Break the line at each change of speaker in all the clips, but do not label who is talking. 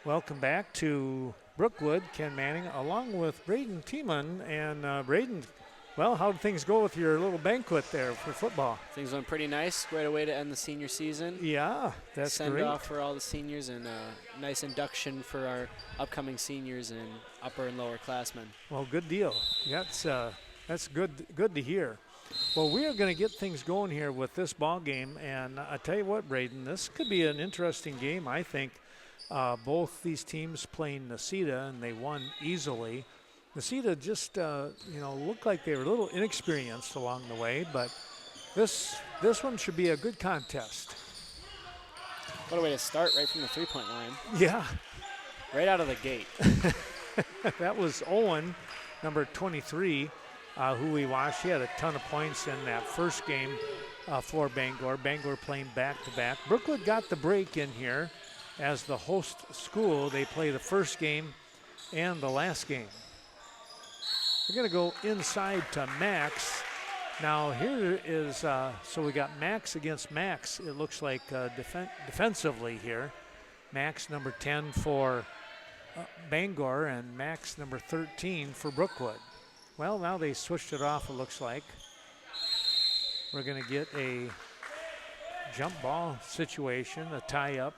Welcome back to Brookwood. Ken Manning along with Braden Tiemann. And Braden, well, how did things go with your little banquet there for football?
Things went pretty nice. Great way to end the senior season.
Yeah, that's great.
Send off for all the seniors and a nice induction for our upcoming seniors and upper and lower classmen.
Well, good deal. That's good to hear. Well, we are going to get things going here with this ball game, and I tell you what, Braden, this could be an interesting game. I think both these teams playing Necedah, and they won easily. Necedah just looked like they were a little inexperienced along the way, but this one should be a good contest.
What a way to start right from the three-point line.
Yeah.
Right out of the gate.
That was Owen, number 23. Who we watched. He had a ton of points in that first game for Bangor. Bangor playing back-to-back. Brookwood got the break in here as the host school. They play the first game and the last game. We're going to go inside to Max. Now here is, so we got Max against Max, it looks like defensively here. Max number 10 for Bangor and Max number 13 for Brookwood. Well, now they switched it off, it looks like. We're going to get a jump ball situation, a tie-up.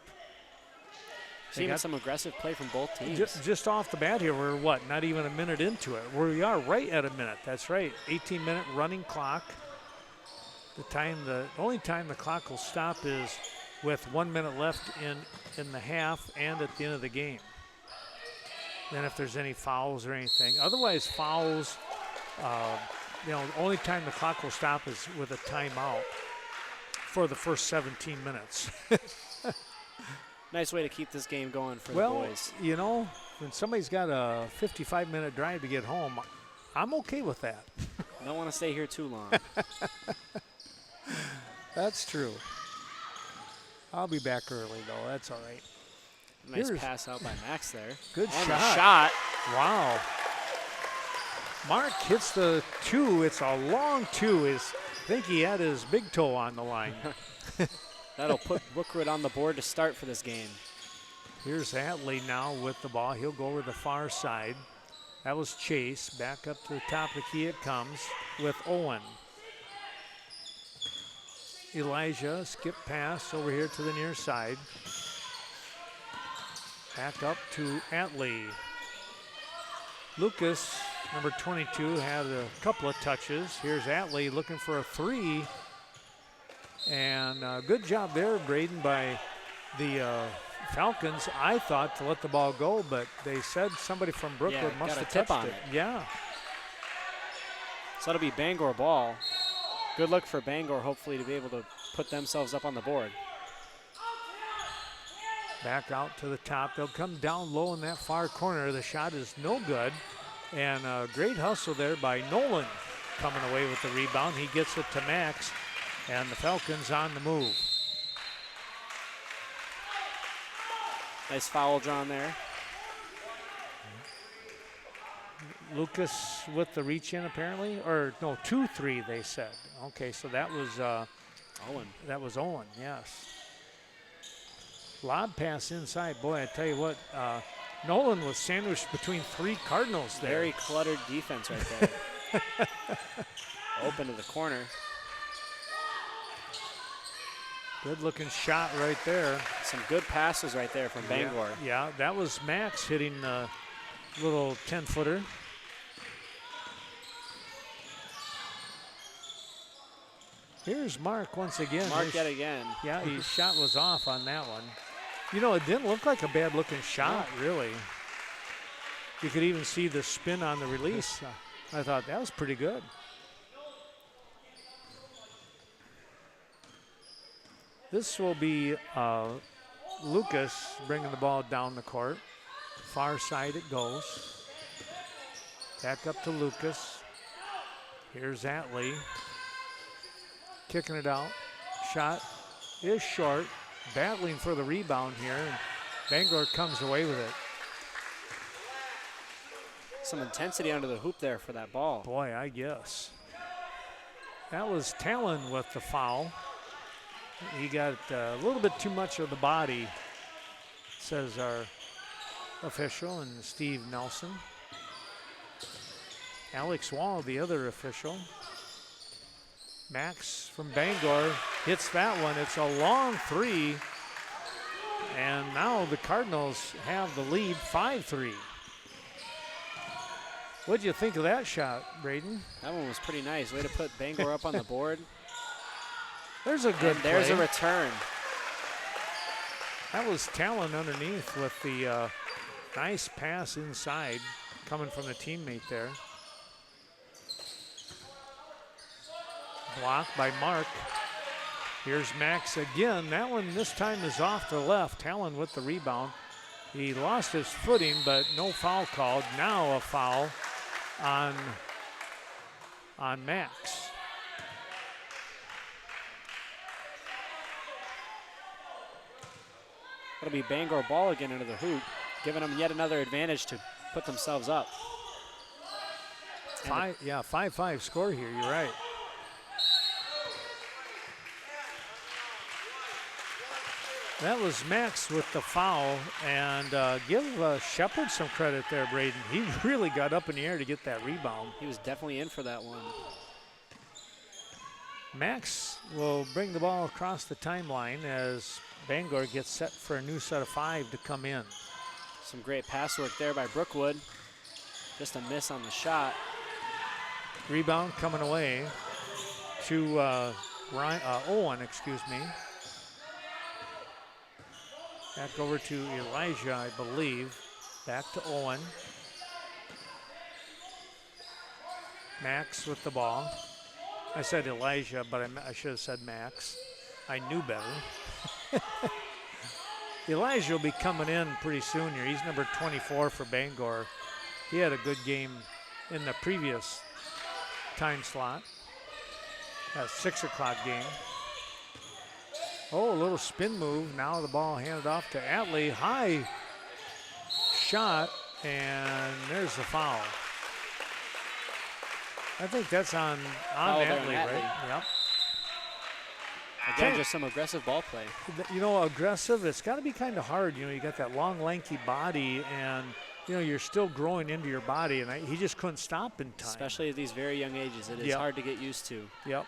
Seeing some aggressive play from both teams.
Just off the bat here, we're not even a minute into it. We are right at a minute, that's right. 18-minute running clock. The only time the clock will stop is with 1 minute left in the half and at the end of the game. Then if there's any fouls or anything. Otherwise, fouls, the only time the clock will stop is with a timeout for the first 17 minutes.
Nice way to keep this game going for the boys.
When somebody's got a 55-minute drive to get home, I'm okay with that.
Don't want to stay here too long.
That's true. I'll be back early, though. That's all right.
Nice pass out by Max there.
Good
shot.
shot. Wow. Mark hits the two. It's a long two. I think he had his big toe on the line.
That'll put Brookwood on the board to start for this game.
Here's Hatley now with the ball. He'll go over the far side. That was Chase. Back up to the top of the key it comes with Owen. Elijah, skip pass over here to the near side. Back up to Atley. Lucas, number 22, had a couple of touches. Here's Atley looking for a three. And good job there, Braden, by the Falcons, I thought, to let the ball go, but they said somebody from Brookwood must have touched it. Yeah.
So that'll be Bangor ball. Good look for Bangor, hopefully, to be able to put themselves up on the board.
Back out to the top. They'll come down low in that far corner. The shot is no good. And a great hustle there by Nolan coming away with the rebound. He gets it to Max, and the Falcons on the move.
Nice foul drawn there.
Lucas with the reach in apparently, or no, 2-3 they said. Okay, so that was
Owen.
That was Owen, yes. Lob pass inside. Boy, I tell you what, Nolan was sandwiched between three Cardinals there.
Very cluttered defense right there. Open to the corner.
Good looking shot right there.
Some good passes right there from Bangor.
Yeah, that was Max hitting a little 10-footer. Here's Mark once again.
Mark yet again.
Yeah, his shot was off on that one. It didn't look like a bad looking shot, really. You could even see the spin on the release. I thought that was pretty good. This will be Lucas bringing the ball down the court. Far side it goes. Back up to Lucas. Here's Atley. Kicking it out. Shot is short. Battling for the rebound here. And Bangor comes away with it.
Some intensity under the hoop there for that ball.
Boy, I guess. That was Talon with the foul. He got a little bit too much of the body, says our official, and Steve Nelson. Alex Wall, the other official. Max from Bangor hits that one. It's a long three. And now the Cardinals have the lead 5-3. What do you think of that shot, Braden?
That one was pretty nice. Way to put Bangor up on the board.
There's a good play.
There's a return.
That was Talon underneath with the nice pass inside coming from the teammate there. Blocked by Mark. Here's Max again. That one this time is off to the left. Talon with the rebound. He lost his footing, but no foul called. Now a foul on Max.
It'll be Bangor ball again into the hoop, giving them yet another advantage to put themselves up.
5-5 score here, you're right. That was Max with the foul, and give Shepard some credit there, Braden. He really got up in the air to get that rebound.
He was definitely in for that one.
Max will bring the ball across the timeline as Bangor gets set for a new set of 5 to come in.
Some great pass work there by Brookwood. Just a miss on the shot.
Rebound coming away to Owen, excuse me. Back over to Elijah, I believe. Back to Owen. Max with the ball. I said Elijah, but I should have said Max. I knew better. Elijah will be coming in pretty soon here. He's number 24 for Bangor. He had a good game in the previous time slot. That 6 o'clock game. Oh, a little spin move. Now the ball handed off to Atlee. High shot, and there's the foul. I think that's on Atlee, right? Yep.
Again, just some aggressive ball play.
You know, aggressive, it's got to be kind of hard. You know, you got that long, lanky body, and, you know, you're still growing into your body, and he just couldn't stop in time.
Especially at these very young ages. It is hard to get used to.
Yep.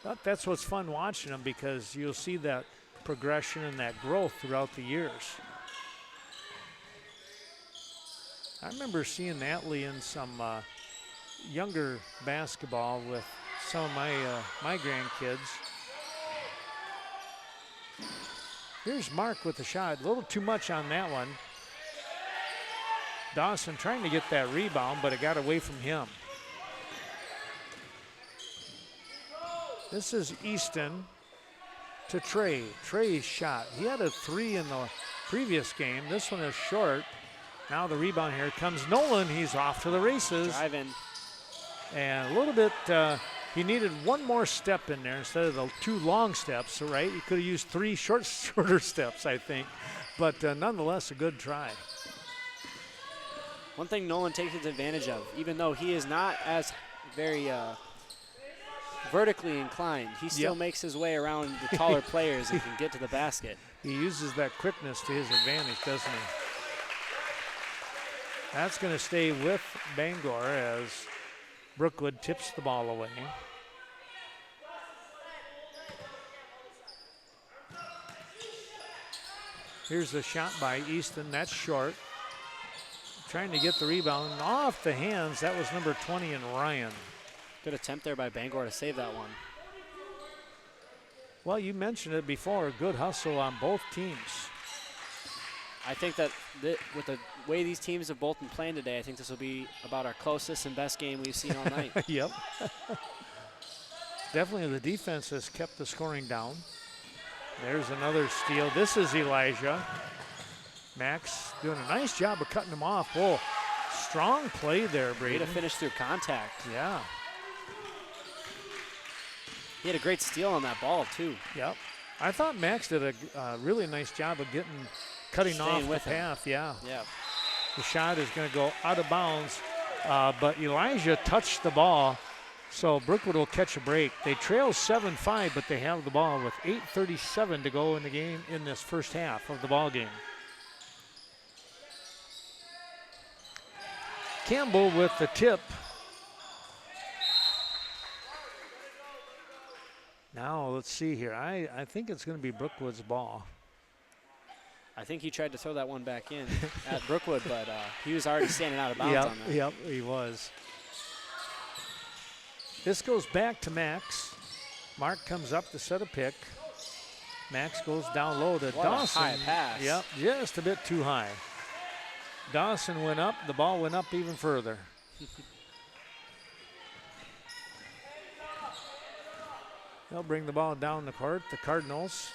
But that's what's fun watching them, because you'll see that progression and that growth throughout the years. I remember seeing Atlee in some younger basketball with some of my grandkids. Here's Mark with the shot. A little too much on that one. Dawson trying to get that rebound, but it got away from him. This is Easton to Trey. Trey's shot. He had a 3 in the previous game. This one is short. Now the rebound here comes Nolan. He's off to the races.
Driving.
And a little bit, he needed one more step in there instead of the 2 long steps, right? He could have used 3 shorter steps, I think. But nonetheless, a good try.
One thing Nolan takes advantage of, even though he is not as very vertically inclined, he still makes his way around the taller players and can get to the basket.
He uses that quickness to his advantage, doesn't he? That's going to stay with Bangor as Brookwood tips the ball away. Here's the shot by Easton. That's short. Trying to get the rebound off the hands. That was number 20 in Ryan.
Good attempt there by Bangor to save that one.
Well, you mentioned it before. Good hustle on both teams.
I think that with the way these teams have both been playing today, I think this will be about our closest and best game we've seen all night.
Yep. Definitely the defense has kept the scoring down. There's another steal. This is Elijah. Max doing a nice job of cutting him off. Whoa, strong play there, Brady.
Way to finish through contact.
Yeah.
He had a great steal on that ball, too.
Yep. I thought Max did a really nice job of cutting off the path. Yeah.
Yeah.
The shot is going to go out of bounds, but Elijah touched the ball, so Brookwood will catch a break. They trail 7-5, but they have the ball with 8:37 to go in the game in this first half of the ball game. Campbell with the tip. Now let's see here. I think it's going to be Brookwood's ball.
I think he tried to throw that one back in at Brookwood, but he was already standing out of bounds on that.
Yep, he was. This goes back to Max. Mark comes up to set a pick. Max goes down low to Dawson.
A high pass.
Yep, just a bit too high. Dawson went up. The ball went up even further. They'll bring the ball down the court. The Cardinals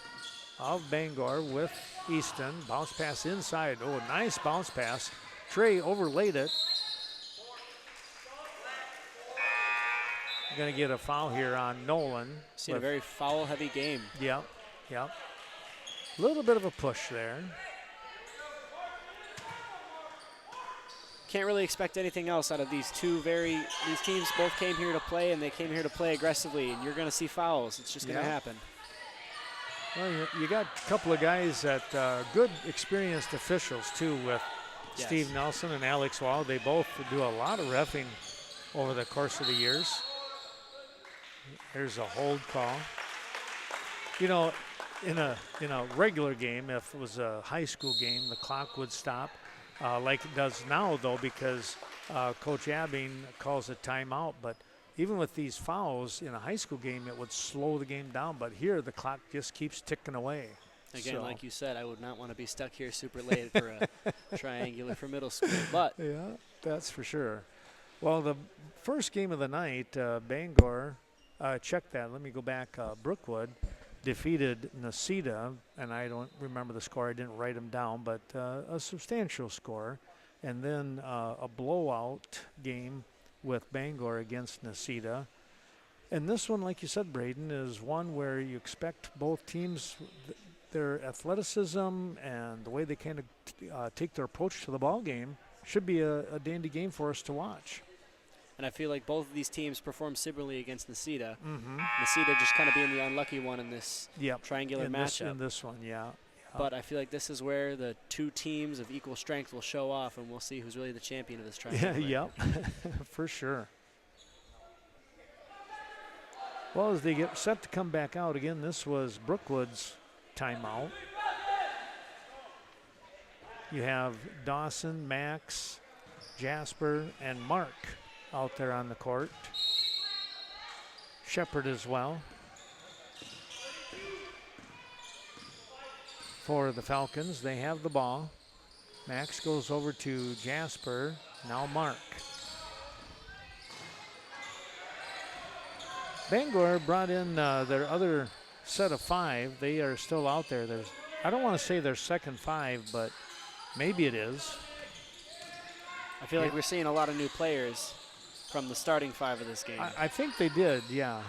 of Bangor with Easton. Bounce pass inside. Oh, nice bounce pass. Trey overlaid it. Going to get a foul here on Nolan.
Seen a very foul-heavy game.
Yep, yep. A little bit of a push there.
Can't really expect anything else out of these these teams both came here to play, and they came here to play aggressively, and you're going to see fouls. It's just going to happen.
Well, you got a couple of guys that good experienced officials too, with Steve Nelson and Alex Wall. They both do a lot of reffing over the course of the years. Here's a hold call. You know, in a regular game, if it was a high school game, the clock would stop. Like it does now, though, because Coach Abbing calls a timeout. But even with these fouls in a high school game, it would slow the game down. But here, the clock just keeps ticking away.
Again, like you said, I would not want to be stuck here super late for a triangular for middle school. But
yeah, that's for sure. Well, the first game of the night, Bangor, check that. Let me go back. Brookwood defeated Necedah, and I don't remember the score. I didn't write them down, but a substantial score. And then a blowout game with Bangor against Necedah. And this one, like you said, Braden, is one where you expect both teams, their athleticism and the way they kind of take their approach to the ball game should be a dandy game for us to watch.
And I feel like both of these teams performed similarly against Necedah. Necedah just kind of being the unlucky one in this triangular matchup.
In this one, yeah.
But I feel like this is where the two teams of equal strength will show off, and we'll see who's really the champion of this triangle.
Yep, for sure. Well, as they get set to come back out again, this was Brookwood's timeout. You have Dawson, Max, Jasper, and Mark out there on the court. Shepard as well. For the Falcons, they have the ball. Max goes over to Jasper, now Mark. Bangor brought in their other set of five. They are still out there. I don't want to say their second five, but maybe it is.
I feel like we're seeing a lot of new players from the starting five of this game.
I think they did, yeah.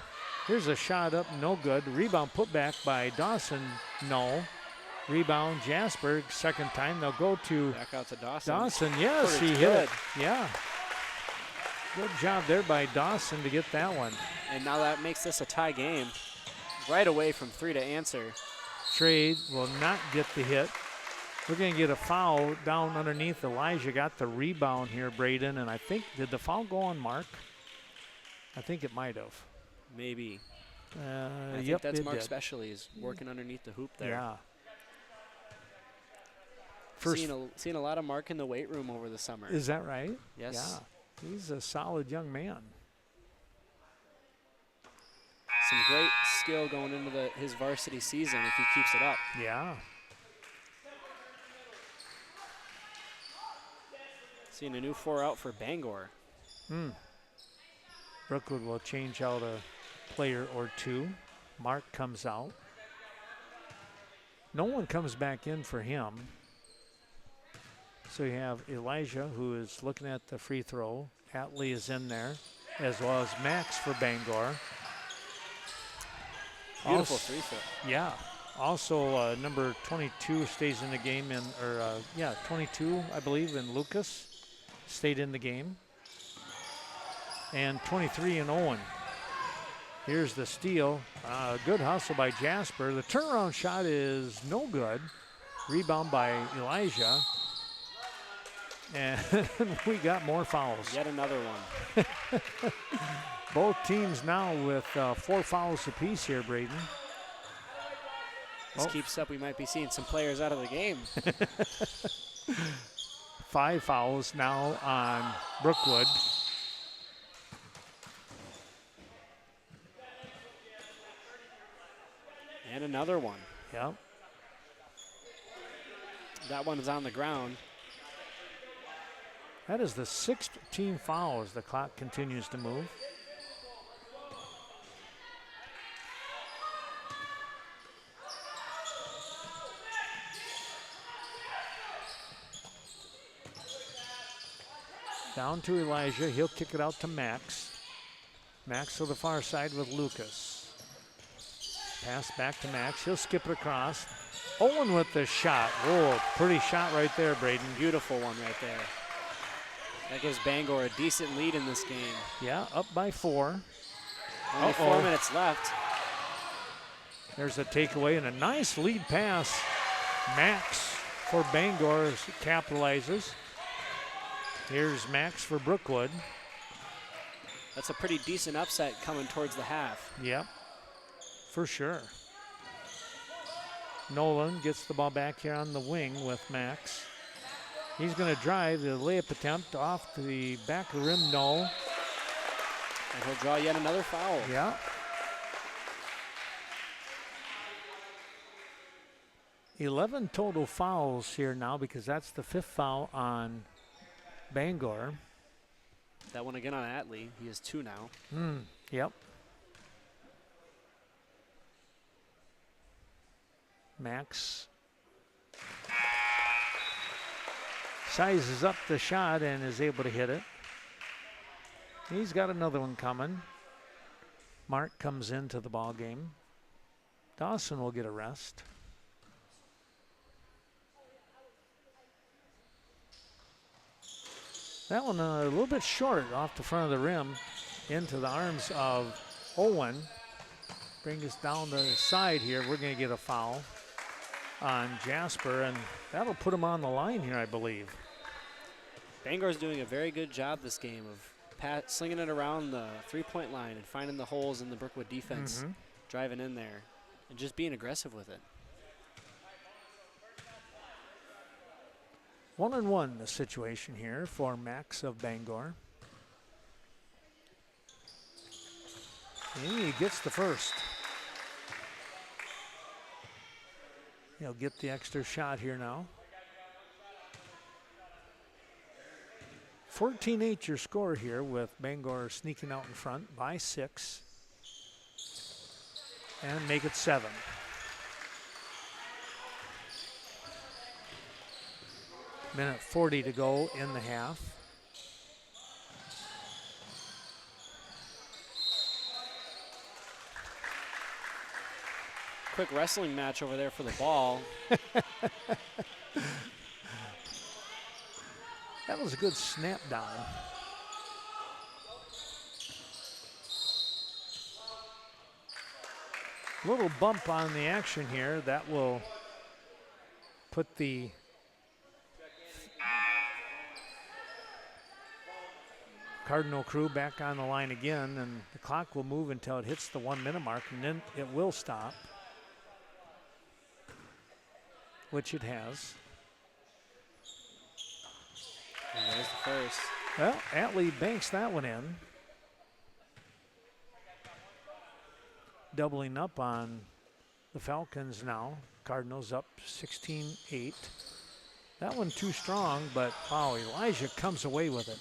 Here's a shot up, no good. Rebound put back by Dawson, no. Rebound, Jasper, second time. They'll go to
back out to Dawson.
Dawson, yes, he hit it. Yeah. Good job there by Dawson to get that one.
And now that makes this a tie game. Right away from three to answer.
Trade will not get the hit. We're going to get a foul down underneath. Elijah got the rebound here, Braden, and I think, did the foul go on Mark? I think it might have.
Maybe. I think that's Mark's specialty, is working underneath the hoop there.
Yeah.
Seen a lot of Mark in the weight room over the summer.
Is that right?
Yes.
Yeah. He's a solid young man.
Some great skill going into his varsity season if he keeps it up.
Yeah.
Seeing a new 4 out for Bangor.
Brookwood will change out a player or two. Mark comes out. No one comes back in for him. So you have Elijah, who is looking at the free throw. Atley is in there, as well as Max for Bangor.
Beautiful free throw.
Yeah. Also, number 22 stays in the game, 22, I believe, in Lucas stayed in the game. And 23 in Owen. Here's the steal. Good hustle by Jasper. The turnaround shot is no good. Rebound by Elijah. And we got more fouls.
Yet another one.
Both teams now with 4 fouls apiece here, Braden.
This keeps up, we might be seeing some players out of the game.
5 fouls now on Brookwood.
And another one.
Yep.
That one is on the ground.
That is the 6th team foul as the clock continues to move. Down to Elijah. He'll kick it out to Max. Max to the far side with Lucas. Pass back to Max. He'll skip it across. Owen with the shot. Whoa, pretty shot right there, Braden.
Beautiful one right there. That gives Bangor a decent lead in this game.
Yeah, up by 4.
Only 4 minutes left.
There's a takeaway and a nice lead pass. Max for Bangor capitalizes. Here's Max for Brookwood.
That's a pretty decent upset coming towards the half.
Yep, for sure. Nolan gets the ball back here on the wing with Max. He's going to drive the layup attempt off to the back of the rim. No.
And he'll draw yet another foul.
Yeah. 11 total fouls here now because that's the 5th foul on Bangor.
That one again on Atlee. He has 2 now.
Yep. Max sizes up the shot and is able to hit it. He's got another one coming. Mark comes into the ball game. Dawson will get a rest. That one a little bit short off the front of the rim into the arms of Owen. Bring us down the side here. We're going to get a foul on Jasper, and that'll put him on the line here, I believe.
Bangor's doing a very good job this game of slinging it around the three-point line and finding the holes in the Brookwood defense, driving in there, and just being aggressive with it.
1-on-1 the situation here for Max of Bangor. And he gets the first. He'll get the extra shot here now. 14-8 your score here with Bangor sneaking out in front by 6. And make it 7. Minute 40 to go in the half.
Quick wrestling match over there for the ball.
That was a good snap down. Little bump on the action here. That will put the Cardinal crew back on the line again, and the clock will move until it hits the 1 minute mark, and then it will stop, which it has.
And there's the first.
Well, Atlee banks that one in. Doubling up on the Falcons now. Cardinals up 16-8. That one too strong, but wow, Elijah comes away with it.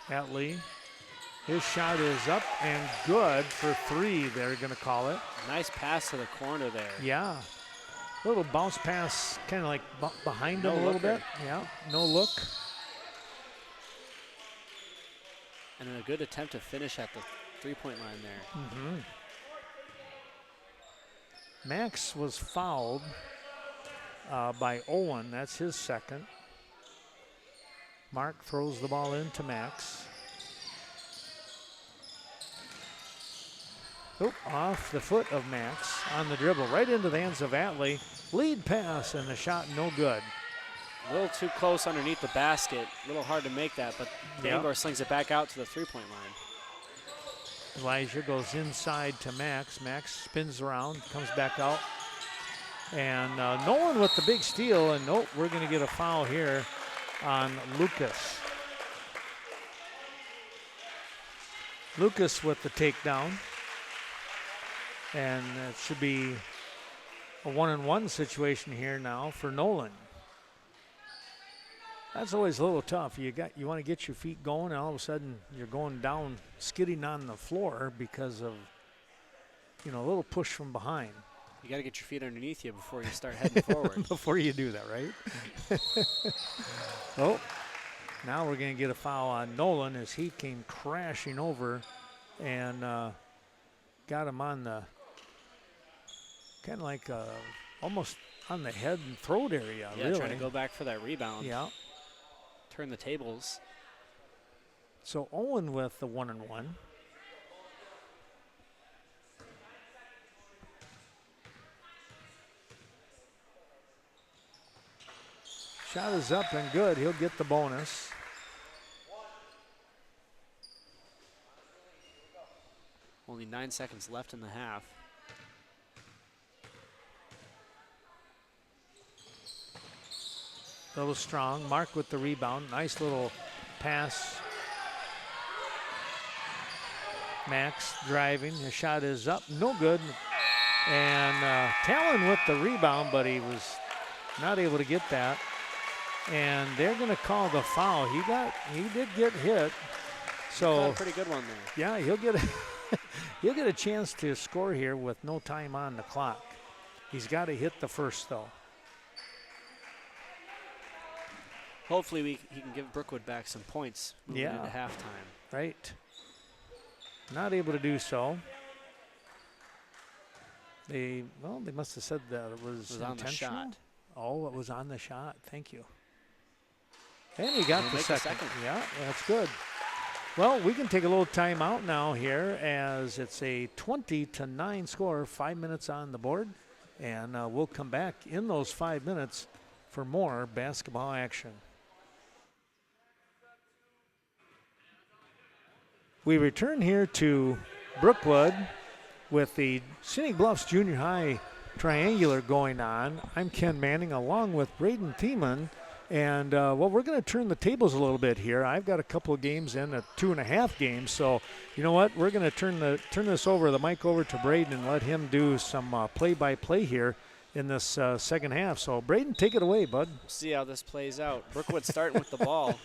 Atlee, his shot is up and good for 3, they're going to call it.
Nice pass to the corner there.
Yeah. A little bounce pass, kind of like behind him a little bit. Yeah, no look.
And a good attempt to finish at the three-point line there.
Max was fouled by Owen. That's his second. Mark throws the ball into Max. Oh, off the foot of Max on the dribble, right into the hands of Atlee. Lead pass, and the shot no good.
A little too close underneath the basket. A little hard to make that, but Bangor slings it back out to the three-point line.
Elijah goes inside to Max. Max spins around, comes back out. And Nolan with the big steal, and nope, we're going to get a foul here on Lucas. Lucas with the takedown. And it should be a 1-on-1 situation here now for Nolan. That's always a little tough. You want to get your feet going, and all of a sudden you're going down, skidding on the floor because of, a little push from behind.
You got to get your feet underneath you before you start heading forward.
Before you do that, right? Oh, now we're going to get a foul on Nolan as he came crashing over and got him on the kind of like almost on the head and throat area.
Yeah,
really.
Trying to go back for that rebound.
Yeah.
Turn the tables.
So Owen with the 1-on-1. Shot is up and good. He'll get the bonus.
Only 9 seconds left in the half.
A little strong. Mark with the rebound. Nice little pass. Max driving. His shot is up. No good. And Talon with the rebound, but he was not able to get that. And they're going to call the foul. He did get hit. So
a pretty good one there.
Yeah, he'll get a chance to score here with no time on the clock. He's got to hit the first though.
Hopefully he can give Brookwood back some points moving into halftime.
Right. Not able to do so. They must have said that it was
on the shot.
Oh, it was on the shot. Thank you. And he got the second. Yeah, that's good. Well, we can take a little time out now here as it's a 20-9 score, 5 minutes on the board. And we'll come back in those 5 minutes for more basketball action. We return here to Brookwood with the Scenic Bluffs Junior High Triangular going on. I'm Ken Manning along with Braden Thiemann. And, we're going to turn the tables a little bit here. I've got a couple of games in, 2.5 games. So, you know what? We're going to turn the mic over to Braden and let him do some play-by-play here in this second half. So, Braden, take it away, bud.
We'll see how this plays out. Brookwood starting with the ball.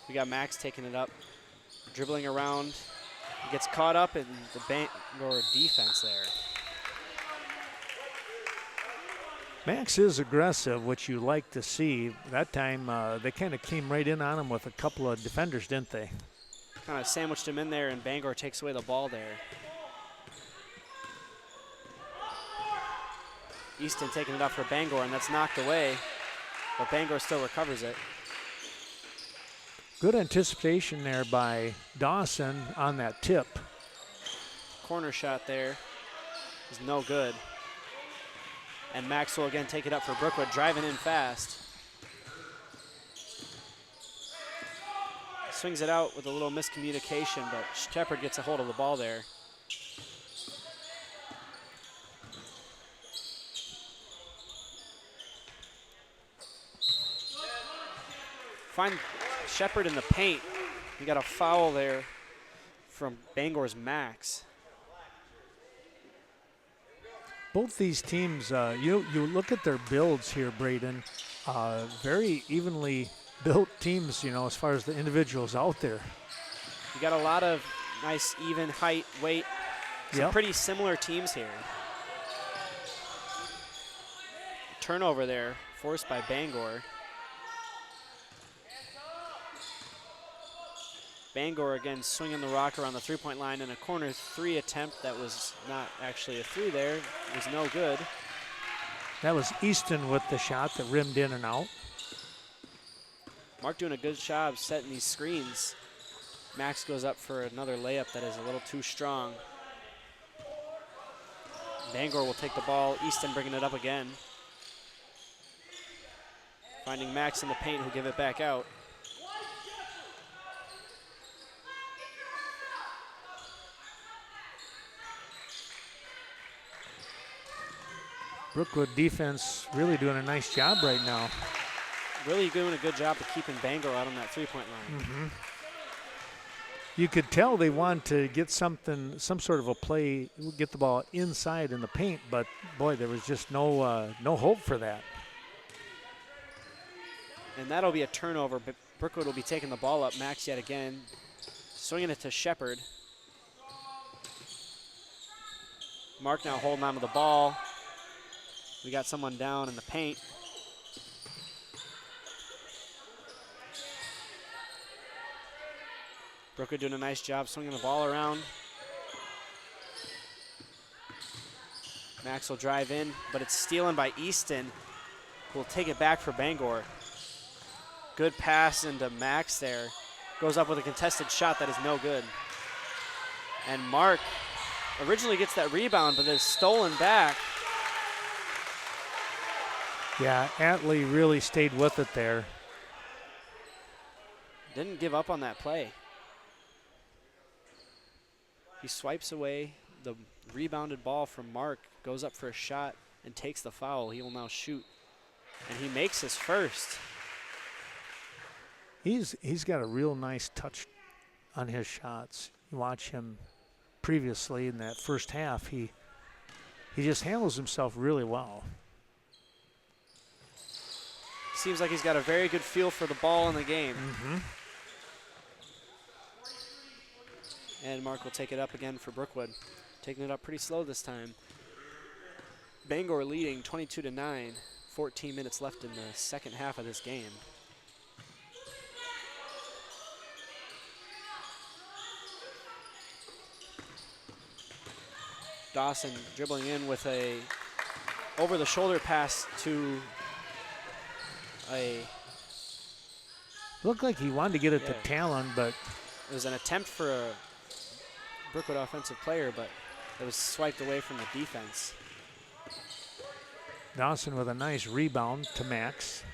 We got Max taking it up, dribbling around. He gets caught up in the Bangor defense there.
Max is aggressive, which you like to see. That time they kind of came right in on him with a couple of defenders, didn't they?
Kind of sandwiched him in there, and Bangor takes away the ball there. Easton taking it up for Bangor, and that's knocked away, but Bangor still recovers it.
Good anticipation there by Dawson on that tip.
Corner shot there is no good. And Max will again take it up for Brookwood, driving in fast. Swings it out with a little miscommunication, but Shepard gets a hold of the ball there. Find Shepard in the paint. You got a foul there from Bangor's Max.
Both these teams, you look at their builds here, Braden, very evenly built teams, as far as the individuals out there.
You got a lot of nice even height, weight, some pretty similar teams here. Turnover there, forced by Bangor. Bangor again swinging the rock around the three-point line in a corner three attempt that was not actually a three there. It was no good.
That was Easton with the shot that rimmed in and out.
Mark doing a good job setting these screens. Max goes up for another layup that is a little too strong. Bangor will take the ball. Easton bringing it up again. Finding Max in the paint, who'll give it back out.
Brookwood defense really doing a nice job right now.
Really doing a good job of keeping Bangor out on that three-point line.
Mm-hmm. You could tell they wanted to get some sort of a play, get the ball inside in the paint, but boy, there was just no hope for that.
And that'll be a turnover, but Brookwood will be taking the ball up. Max yet again, swinging it to Shepard. Mark now holding on to the ball. We got someone down in the paint. Brookwood doing a nice job swinging the ball around. Max will drive in, but it's stolen by Easton, who will take it back for Bangor. Good pass into Max there. Goes up with a contested shot that is no good. And Mark originally gets that rebound, but is stolen back.
Yeah, Atlee really stayed with it there.
Didn't give up on that play. He swipes away the rebounded ball from Mark, goes up for a shot, and takes the foul. He will now shoot, and he makes his first.
He's got a real nice touch on his shots. You watch him previously in that first half. He just handles himself really well.
Seems like he's got a very good feel for the ball in the game.
Mm-hmm.
And Mark will take it up again for Brookwood. Taking it up pretty slow this time. Bangor leading 22-9. 14 minutes left in the second half of this game. Dawson dribbling in with a over-the-shoulder pass to a...
Looked like he wanted to get it to Talon, but...
It was an attempt for a Brookwood offensive player, but it was swiped away from the defense.
Dawson with a nice rebound to Max.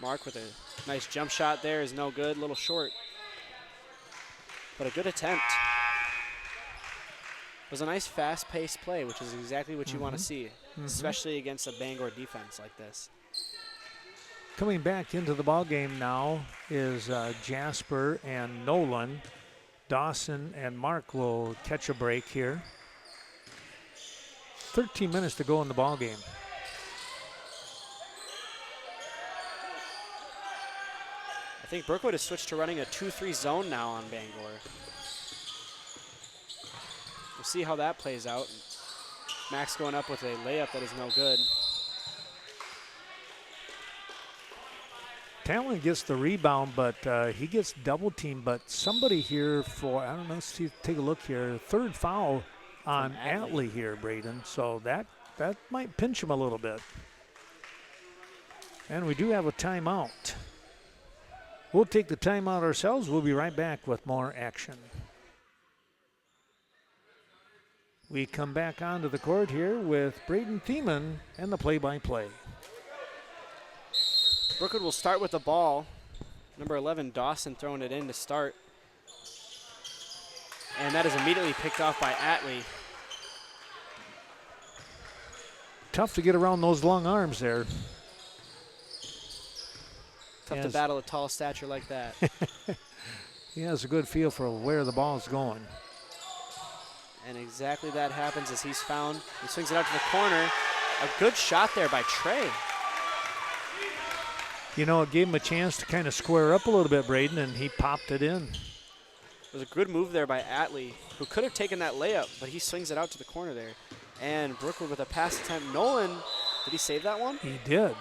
Mark with a nice jump shot there is no good, a little short. But a good attempt. It was a nice fast-paced play, which is exactly what you want to see, especially against a Bangor defense like this.
Coming back into the ball game now is Jasper and Nolan. Dawson and Mark will catch a break here. 13 minutes to go in the ball game.
I think Brookwood has switched to running a 2-3 zone now on Bangor. We'll see how that plays out. Max going up with a layup that is no good.
Talon gets the rebound, but he gets double teamed. But somebody here for, I don't know, let's see, take a look here. Third foul on Atlee here, Braden. So that might pinch him a little bit. And we do have a timeout. We'll take the timeout ourselves. We'll be right back with more action. We come back onto the court here with Braden Thiemann and the play-by-play.
Brookwood will start with the ball. Number 11, Dawson, throwing it in to start. And that is immediately picked off by Atlee.
Tough to get around those long arms there.
Tough to battle a tall stature like that.
He has a good feel for where the ball's going.
And exactly that happens as he's found. He swings it out to the corner. A good shot there by Trey.
You know, it gave him a chance to kind of square up a little bit, Braden, and he popped it in.
It was a good move there by Atlee, who could have taken that layup, but he swings it out to the corner there. And Brookwood with a pass attempt. Nolan, did he save that one?
He did.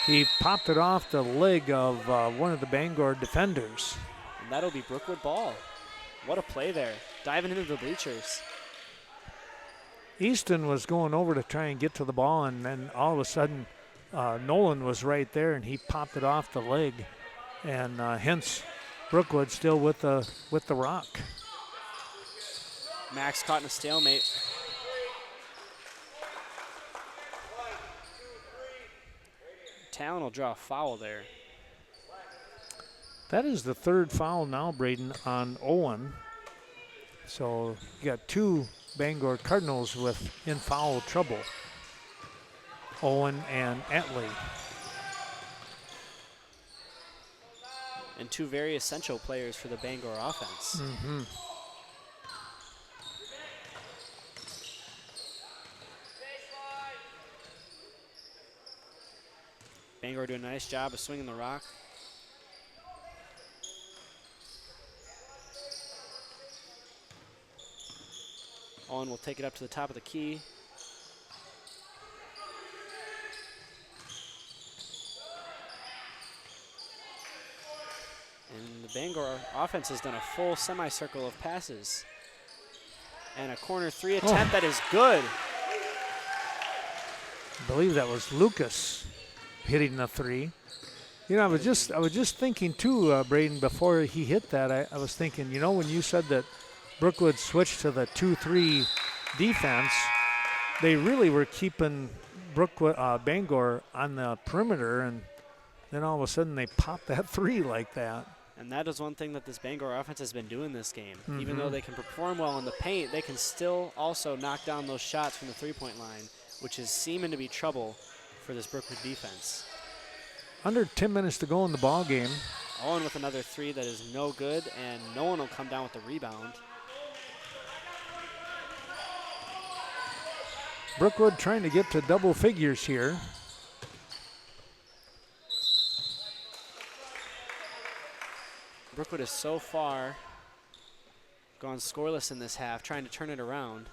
He popped it off the leg of one of the Bangor defenders.
And that'll be Brookwood ball. What a play there. Diving into the bleachers.
Easton was going over to try and get to the ball, and then all of a sudden Nolan was right there, and he popped it off the leg, and hence Brookwood still with the rock.
Max caught in a stalemate. Talon will draw a foul there.
That is the third foul now, Braden, on Owen. So you got two Bangor Cardinals in foul trouble. Owen and Etley.
And two very essential players for the Bangor offense.
Mm-hmm.
Bangor doing a nice job of swinging the rock. Owen will take it up to the top of the key. And the Bangor offense has done a full semicircle of passes. And a corner three attempt that is good.
I believe that was Lucas hitting the three. You know, I was just thinking too, Braden, before he hit that, I was thinking, you know, when you said that Brookwood switched to the 2-3 defense, they really were keeping Bangor on the perimeter, and then all of a sudden they popped that three like that.
And that is one thing that this Bangor offense has been doing this game. Even though they can perform well in the paint, they can still also knock down those shots from the three-point line, which is seeming to be trouble for this Brookwood defense.
Under 10 minutes to go in the ball game.
Owen with another three that is no good, and no one will come down with the rebound.
Brookwood trying to get to double figures here.
Brookwood is so far gone scoreless in this half, trying to turn it around.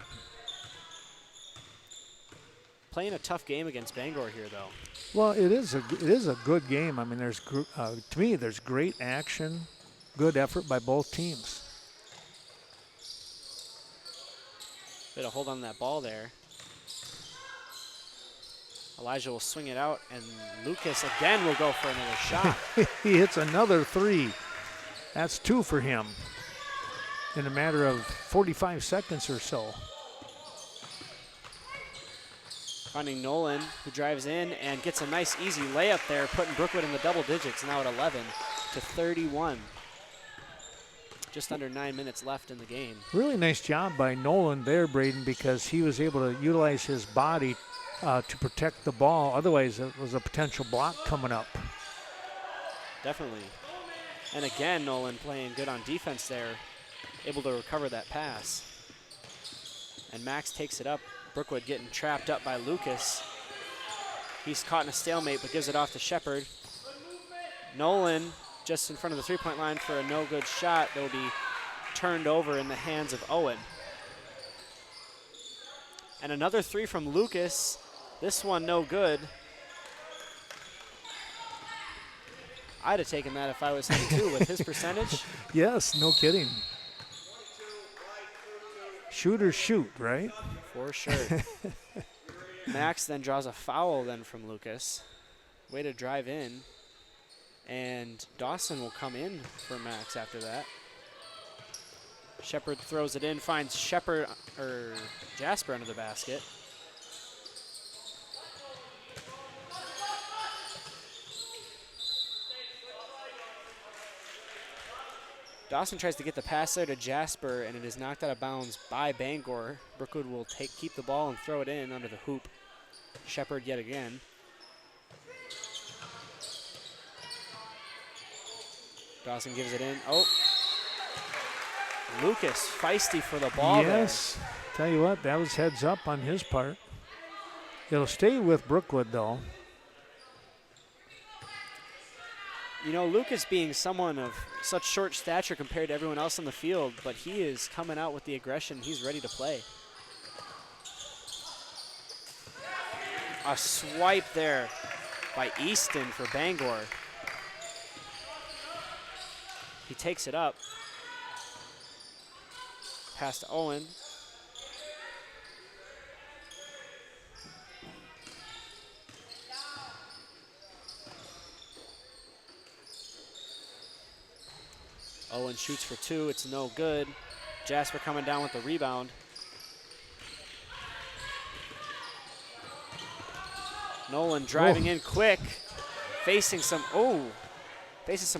Playing a tough game against Bangor here, though.
Well, it is a good game. I mean, to me, there's great action, good effort by both teams.
Bit of hold on that ball there. Elijah will swing it out, and Lucas again will go for another shot.
He hits another three. That's two for him in a matter of 45 seconds or so.
Finding Nolan, who drives in and gets a nice easy layup there, putting Brookwood in the double digits, now at 11 to 31. Just under 9 minutes left in the game.
Really nice job by Nolan there, Braden, because he was able to utilize his body to protect the ball. Otherwise, it was a potential block coming up.
Definitely. And again, Nolan playing good on defense there, able to recover that pass. And Max takes it up. Brookwood getting trapped up by Lucas. He's caught in a stalemate, but gives it off to Shepard. Nolan just in front of the three-point line for a no-good shot that will be turned over in the hands of Owen. And another three from Lucas. This one no good. I'd have taken that if I was him too with his percentage.
Yes, no kidding. Shoot or shoot, right?
For sure. Max then draws a foul then from Lucas. Way to drive in. And Dawson will come in for Max after that. Shepard throws it in, finds Jasper under the basket. Dawson tries to get the pass there to Jasper, and it is knocked out of bounds by Bangor. Brookwood will keep the ball and throw it in under the hoop. Shepard yet again. Dawson gives it in. Oh. Lucas, feisty for the ball there.
Yes. Tell you what, that was heads up on his part. It'll stay with Brookwood, though.
You know, Lucas being someone of such short stature compared to everyone else on the field, but he is coming out with the aggression. He's ready to play. A swipe there by Easton for Bangor. He takes it up. Pass to Owen. Owen shoots for 2. It's no good. Jasper coming down with the rebound. Nolan driving in quick, facing some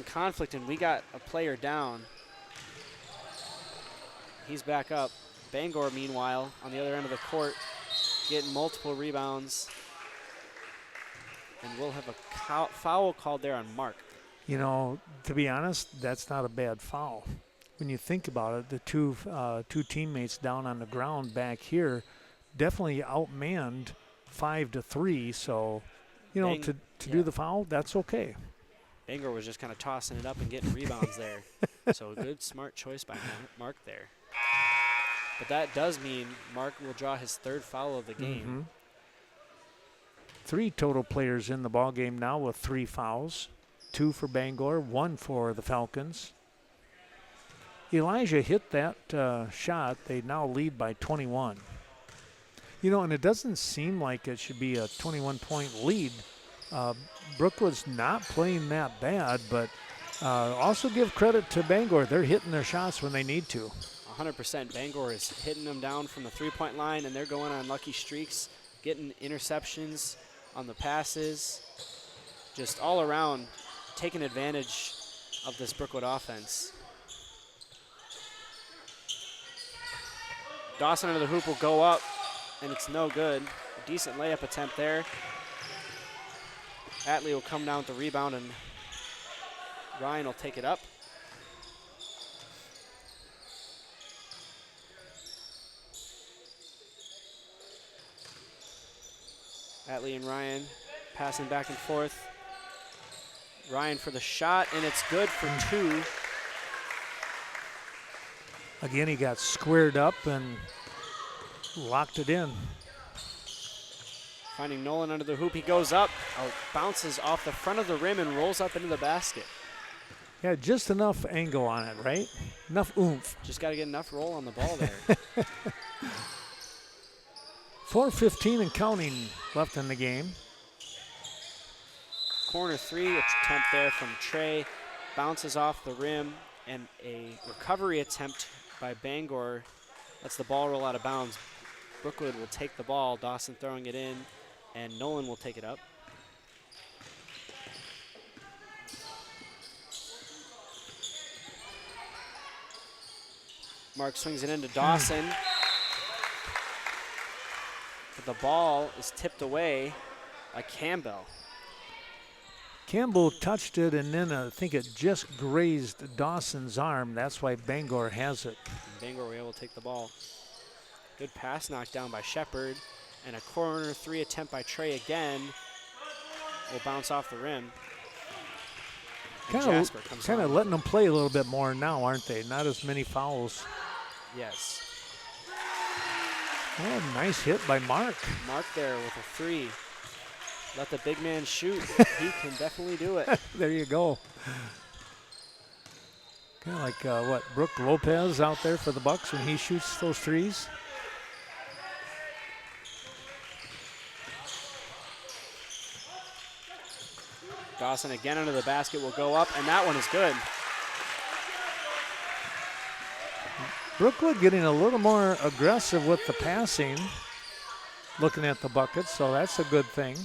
conflict, and we got a player down. He's back up. Bangor, meanwhile, on the other end of the court, getting multiple rebounds. And we'll have a foul called there on Mark.
You know, to be honest, that's not a bad foul. When you think about it, the two teammates down on the ground back here definitely outmanned 5-3. So, you know, to do the foul, that's okay.
Bangor was just kind of tossing it up and getting rebounds there. So a good, smart choice by Mark there. But that does mean Mark will draw his 3rd foul of the game.
3 total players in the ball game now with 3 fouls. 2 for Bangor, 1 for the Falcons. Elijah hit that shot. They now lead by 21. You know, and it doesn't seem like it should be a 21-point lead. Brookwood's not playing that bad, but also give credit to Bangor. They're hitting their shots when they need to.
100%. Bangor is hitting them down from the 3-point line, and they're going on lucky streaks, getting interceptions on the passes. Just all around, taking advantage of this Brookwood offense. Dawson under the hoop will go up, and it's no good. A decent layup attempt there. Atlee will come down with the rebound, and Ryan will take it up. Atlee and Ryan passing back and forth. Ryan for the shot, and it's good for 2.
Again, he got squared up and locked it in.
Finding Nolan under the hoop, he goes up, bounces off the front of the rim and rolls up into the basket.
Yeah, just enough angle on it, right? Enough oomph.
Just got to get enough roll on the ball there.
4:15 and counting left in the game.
Corner 3 attempt there from Trey. Bounces off the rim, and a recovery attempt by Bangor lets the ball roll out of bounds. Brookwood will take the ball, Dawson throwing it in, and Nolan will take it up. Mark swings it into Dawson. But the ball is tipped away by Campbell.
Campbell touched it, and then I think it just grazed Dawson's arm. That's why Bangor has it.
And Bangor were able to take the ball. Good pass knocked down by Shepard. And a corner 3 attempt by Trey again will bounce off the rim.
Kind of letting them play a little bit more now, aren't they? Not as many fouls.
Yes.
Oh, nice hit by Mark.
Mark there with a 3. Let the big man shoot. He can definitely do it.
There you go. Kind of like Brooke Lopez out there for the Bucks when he shoots those threes.
Dawson again under the basket will go up, and that one is good.
Brookwood getting a little more aggressive with the passing, looking at the buckets, so that's a good thing.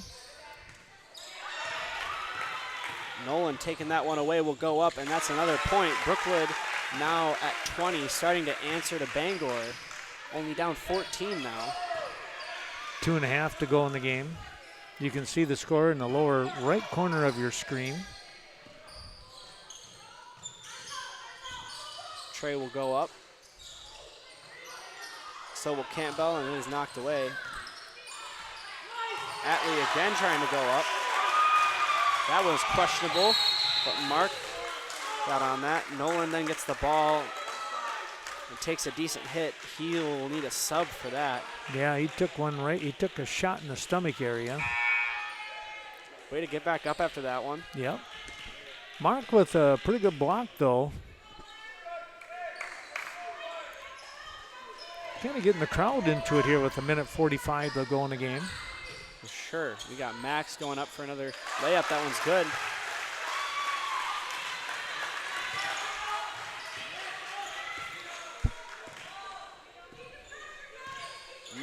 Nolan taking that one away will go up, and that's another point. Brookwood now at 20, starting to answer to Bangor. Only down 14 now.
2.5 to go in the game. You can see the score in the lower right corner of your screen.
Trey will go up. So will Campbell, and it is knocked away. Atlee again trying to go up. That was questionable, but Mark got on that. Nolan then gets the ball and takes a decent hit. He'll need a sub for that.
Yeah, he took one right. He took a shot in the stomach area.
Way to get back up after that one.
Yep. Mark with a pretty good block, though. Kind of getting the crowd into it here with 1:45 to go in the game.
For sure. We got Max going up for another layup. That one's good.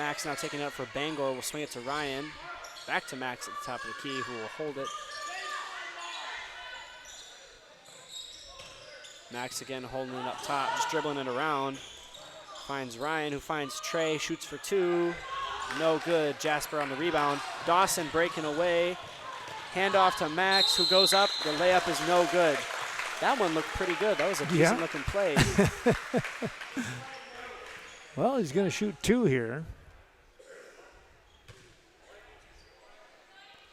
Max now taking it up for Bangor. Will swing it to Ryan. Back to Max at the top of the key, who will hold it. Max again holding it up top, just dribbling it around. Finds Ryan, who finds Trey, shoots for two. No good. Jasper on the rebound. Dawson breaking away. Handoff to Max, who goes up. The layup is no good. That one looked pretty good. That was a decent looking play.
Well, he's going to shoot two here.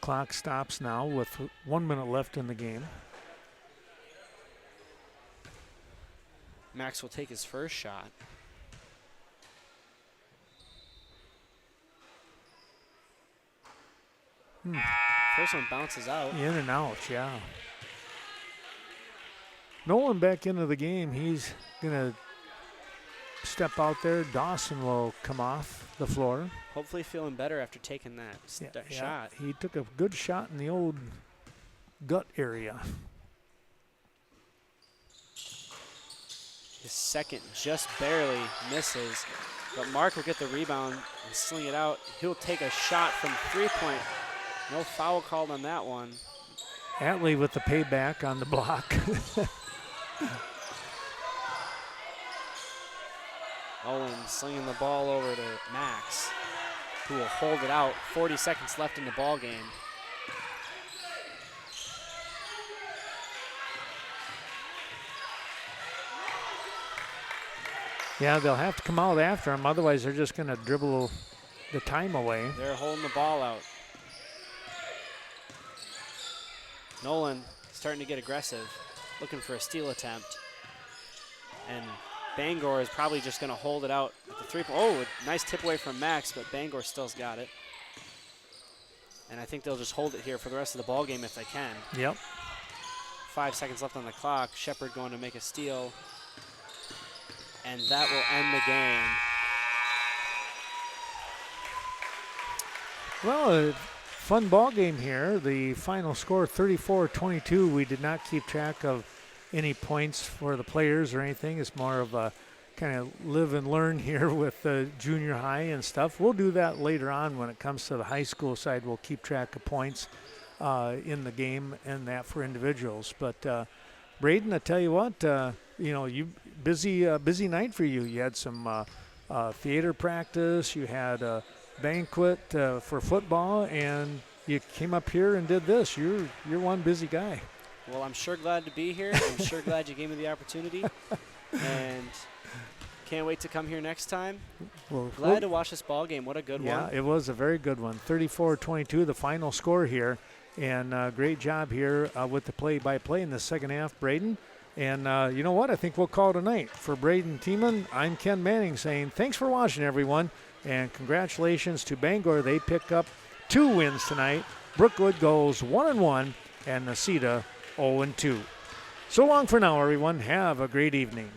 Clock stops now with 1 minute left in the game.
Max will take his first shot. First one bounces out.
In and out, yeah. Nolan back into the game. He's going to step out there. Dawson will come off the floor.
Hopefully feeling better after taking that shot.
He took a good shot in the old gut area.
His second just barely misses, but Mark will get the rebound and sling it out. He'll take a shot from three-point. No foul called on that one.
Atlee with the payback on the block.
Owen slinging the ball over to Max, who will hold it out. 40 seconds left in the ball game.
Yeah, they'll have to come out after him. Otherwise, they're just going to dribble the time away.
They're holding the ball out. Nolan starting to get aggressive, looking for a steal attempt. And Bangor is probably just going to hold it out at the three-point. Oh, a nice tip away from Max, but Bangor still's got it. And I think they'll just hold it here for the rest of the ball game if they can.
Yep.
5 seconds left on the clock. Shepard going to make a steal. And that will end the game.
Well, fun ball game here. The final score 34-22. We did not keep track of any points for the players or anything. It's more of a kind of live and learn here with the junior high and stuff. We'll do that later on when it comes to the high school side. We'll keep track of points in the game and that for individuals. But Braden, I tell you what, you busy night for you. You had some theater practice. You had a banquet for football, and you came up here and did this. You're one busy guy.
Well, I'm sure glad to be here. I'm sure glad you gave me the opportunity, and can't wait to come here next time.
Well,
glad to watch this ball game. What a good one.
Yeah, it was a very good one. 34-22, the final score here, and great job here with the play-by-play in the second half, Braden. And you know what? I think we'll call it a night. For Braden Tiemann, I'm Ken Manning saying thanks for watching, everyone, and congratulations to Bangor. They pick up 2 wins tonight. Brookwood goes 1-1, and Necedah 0-2. So long for now, everyone. Have a great evening.